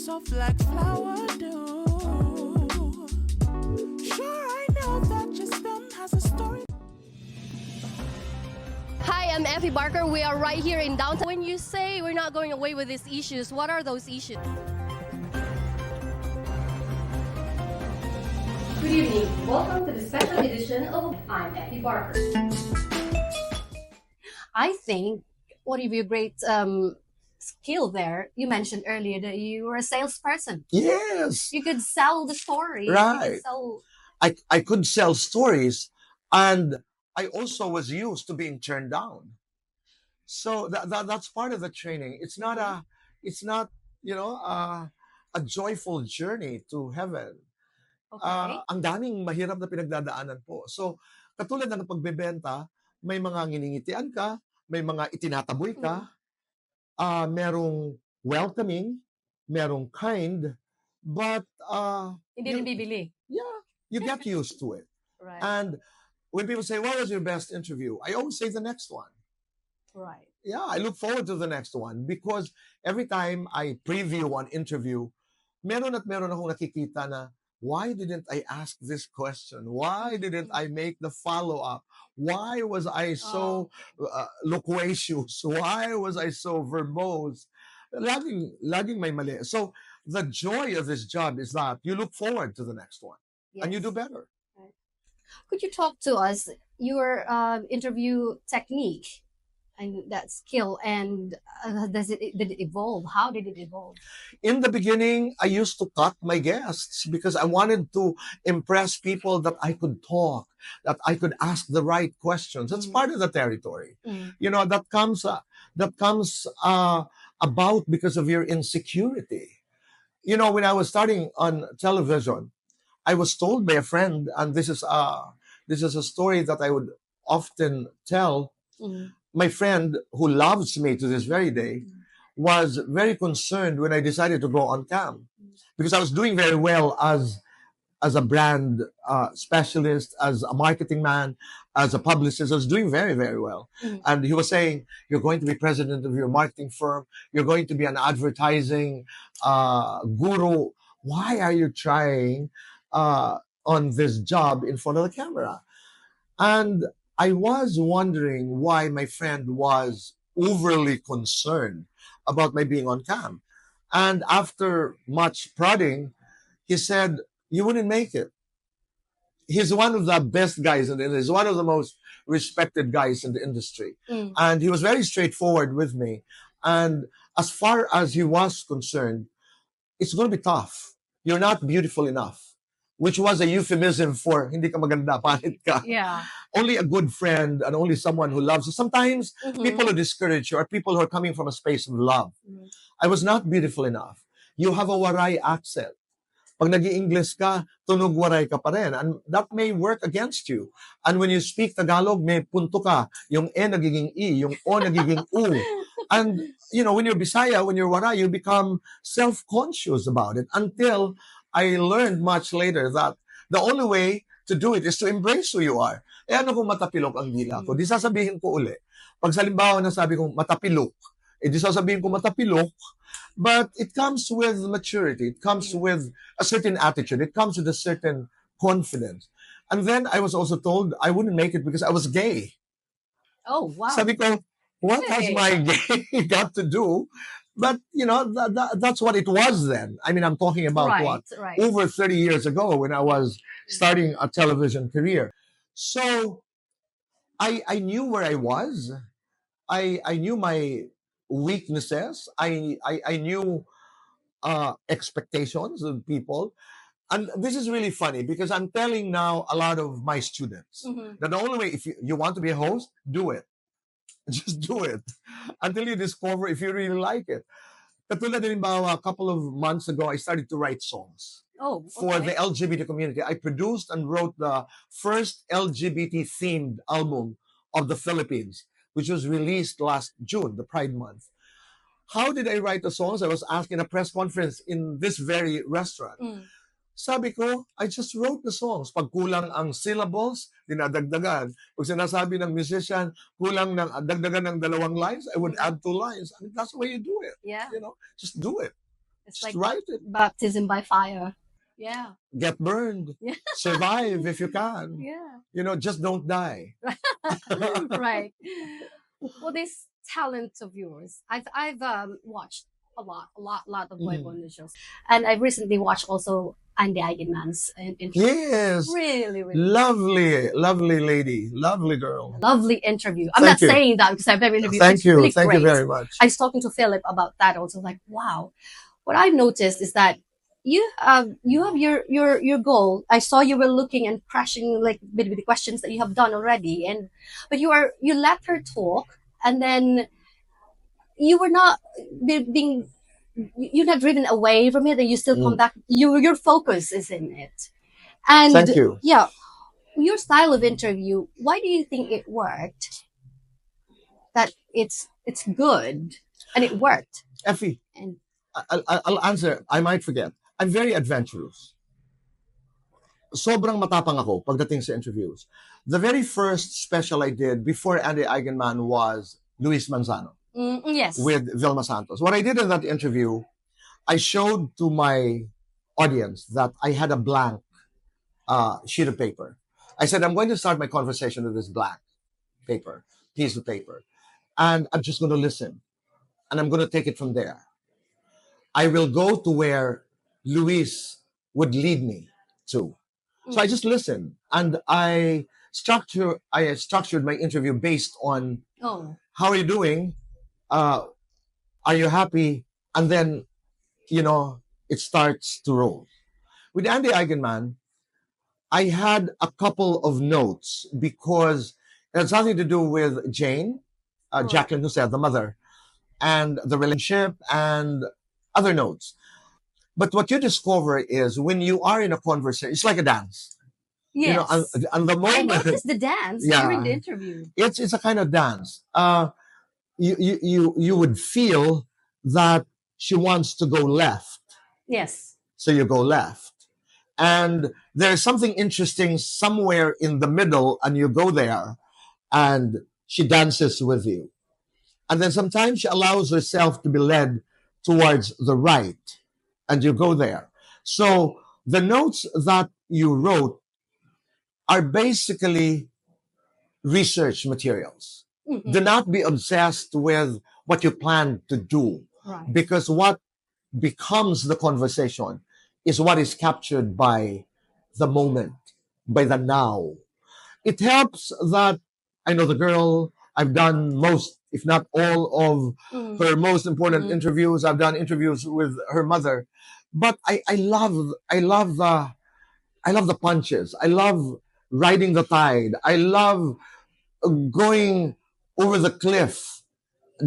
soft like flower dew. Sure, I know that just them has a story. Hi, I'm Effe Barker. We are right here in downtown. When you say we're not going away with these issues, what are those issues? Good evening. Welcome to the special edition of I'm Effe Barker. I think one of your great skill there, you mentioned earlier that you were a salesperson. Yes, You could sell the story. right. You could sell... I could sell stories, and I also was used to being turned down. So that's part of the training. It's not, a joyful journey to heaven. Okay. Ang daming mahirap na pinagdadaanan po. So, katulad ng pagbebenta, may mga nginingitian ka, may mga itinataboy ka, merong welcoming, merong kind, but Hindi rin bibili. yeah, you get used to it. Right. And when people say, "What was your best interview?" I always say the next one. Right. Yeah, I look forward to the next one because every time I preview an interview, meron akong nakikita na, why didn't I ask this question? Why didn't I make the follow-up? Why was I so loquacious? Why was I so verbose? Laging may mali. So the joy of this job is that you look forward to the next one and you do better. Right. Could you talk to us your interview technique and that skill, and did it evolve? How did it evolve? In the beginning, I used to cut my guests because I wanted to impress people that I could talk, that I could ask the right questions. That's part of the territory. That comes about because of your insecurity. When I was starting on television, I was told by a friend, and this is a story that I would often tell. My friend, who loves me to this very day, was very concerned when I decided to go on cam because I was doing very well as a brand specialist, as a marketing man, as a publicist. I was doing very, very well. And he was saying, "You're going to be president of your marketing firm. You're going to be an advertising guru. Why are you trying on this job in front of the camera?" And I was wondering why my friend was overly concerned about my being on cam. And after much prodding, he said, "You wouldn't make it." He's one of the best guys in the industry. He's one of the most respected guys in the industry. And he was very straightforward with me. And as far as he was concerned, it's going to be tough. You're not beautiful enough. Which was a euphemism for hindi ka maganda, pangit ka. Yeah. Only a good friend and only someone who loves you. Sometimes people who discourage you are people who are coming from a space of love. I was not beautiful enough. You have a waray accent. Pag nag-i-English ka, tunog waray ka pa rin. And that may work against you. And when you speak Tagalog, may punto ka. Yung E nagiging E, yung O nagiging U. And, when you're Bisaya, when you're waray, you become self-conscious about it until I learned much later that the only way to do it is to embrace who you are. Ano kung matapilok ang dila ko? Di sasabihin ko uli. Pag salimbawa na sabi kong matapilok, di sasabihin ko matapilok, but it comes with maturity. It comes with a certain attitude. It comes with a certain confidence. And then I was also told I wouldn't make it because I was gay. Oh, wow. Sabi ko, what has my gay got to do? But, that's what it was then. I mean, I'm talking about over 30 years ago when I was starting a television career. So I knew where I was. I knew my weaknesses. I knew expectations of people. And this is really funny because I'm telling now a lot of my students that the only way, if you want to be a host, do it. Just do it until you discover if you really like it. Katulad halimbawa, a couple of months ago, I started to write songs for the LGBT community. I produced and wrote the first LGBT-themed album of the Philippines, which was released last June, the Pride Month. How did I write the songs? I was asked in a press conference in this very restaurant. Sabi ko, I just wrote the songs. Pag kulang ang syllables, dinadagdagan. Pag sinasabi ng musician, kulang ng dagdagan ng 2 lines, I would add 2 lines. I mean, that's the way you do it. Yeah. Just do it. It's Just like write it. baptism by fire. Yeah. Get burned. Yeah. Survive if you can. Yeah. Just don't die. Right. Well, this talent of yours, I've watched a lot of boy Mhm. band shows, and I've recently watched also Andy Eigenman's interview. Yes. Really, really Lovely, lovely lady. Lovely girl. lovely interview. I'm Thank not you. saying that because I've never interviewed. Thank It's you. really Thank you great. very much. I was talking to Philip about that also. Like, wow, what I've noticed is that you have your goal. I saw you were looking and crashing like with the questions that you have done already, but you let her talk, and then you were not being you're not driven away from it, and you still come back. Your focus is in it, and Thank you. yeah, your style of interview. Why do you think it worked? That it's good and it worked. Effie, And I'll answer. I might forget. I'm very adventurous. Sobrang matapang ako pagdating sa interviews. The very first special I did before Andy Eigenman was Luis Manzano yes, with Vilma Santos. What I did in that interview, I showed to my audience that I had a blank sheet of paper. I said, I'm going to start my conversation with this blank piece of paper, and I'm just going to listen, and I'm going to take it from there. I will go to where Luis would lead me to. So I just listened, and I structured my interview based on oh, how are you doing, uh, are you happy, and then it starts to roll. With Andy Eigenman, I had a couple of notes because it had something to do with Jane, Jacqueline Hussein, the mother, and the relationship and other notes. But what you discover is when you are in a conversation, it's like a dance. yes. And the I moment, noticed the dance during the yeah, interview. it's a kind of dance. You would feel that she wants to go left, Yes. so you go left. And there's something interesting somewhere in the middle, and you go there, and she dances with you. And then sometimes she allows herself to be led towards the right, and you go there. So the notes that you wrote are basically research materials. Mhm. Do not be obsessed with what you plan to do, Right. because what becomes the conversation is what is captured by the moment, by the now. It helps that I know the girl. I've done most, if not all, of Mm. her most important Mhm. interviews. I've done interviews with her mother, but I love the punches. I love riding the tide. I love going over the cliff,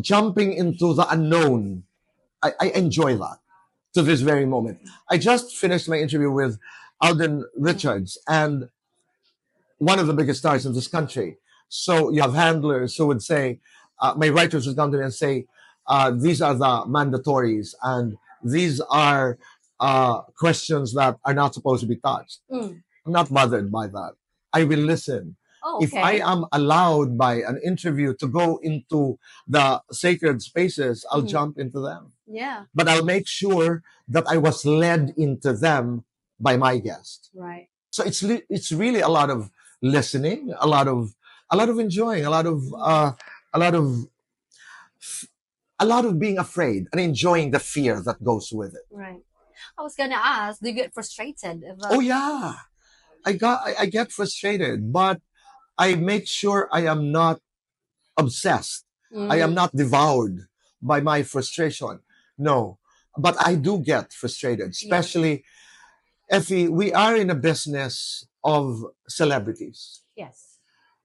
jumping into the unknown. I enjoy that to this very moment. I just finished my interview with Alden Richards, and one of the biggest stars in this country. So you have handlers who would say, my writers would come to me and say, these are the mandatories, and these are questions that are not supposed to be touched. Mm. I'm not bothered by that. I will listen. Oh, If I okay. am allowed by an interview to go into the sacred spaces, I'll Mhm. jump into them. Yeah. But I'll make sure that I was led into them by my guest. Right. So it's really a lot of listening, a lot of enjoying, a lot of a lot of being afraid and enjoying the fear that goes with it. Right. I was gonna ask, do you get frustrated? If, Oh yeah, I get frustrated, but I make sure I am not obsessed. I am not devoured by my frustration. No, but I do get frustrated, especially Effie. We are in a business of celebrities. Yes.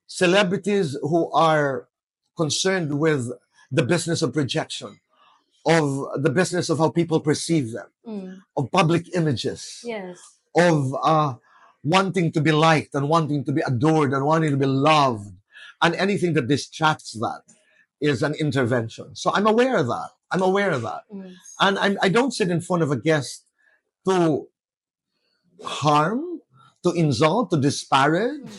Celebrities who are concerned with the business of projection, of the business of how people perceive them, Mm. of public images, Yes. of wanting to be liked and wanting to be adored and wanting to be loved. And anything that distracts that is an intervention. So I'm aware of that. I'm aware of that. Mm. And I don't sit in front of a guest to harm, to insult, to disparage.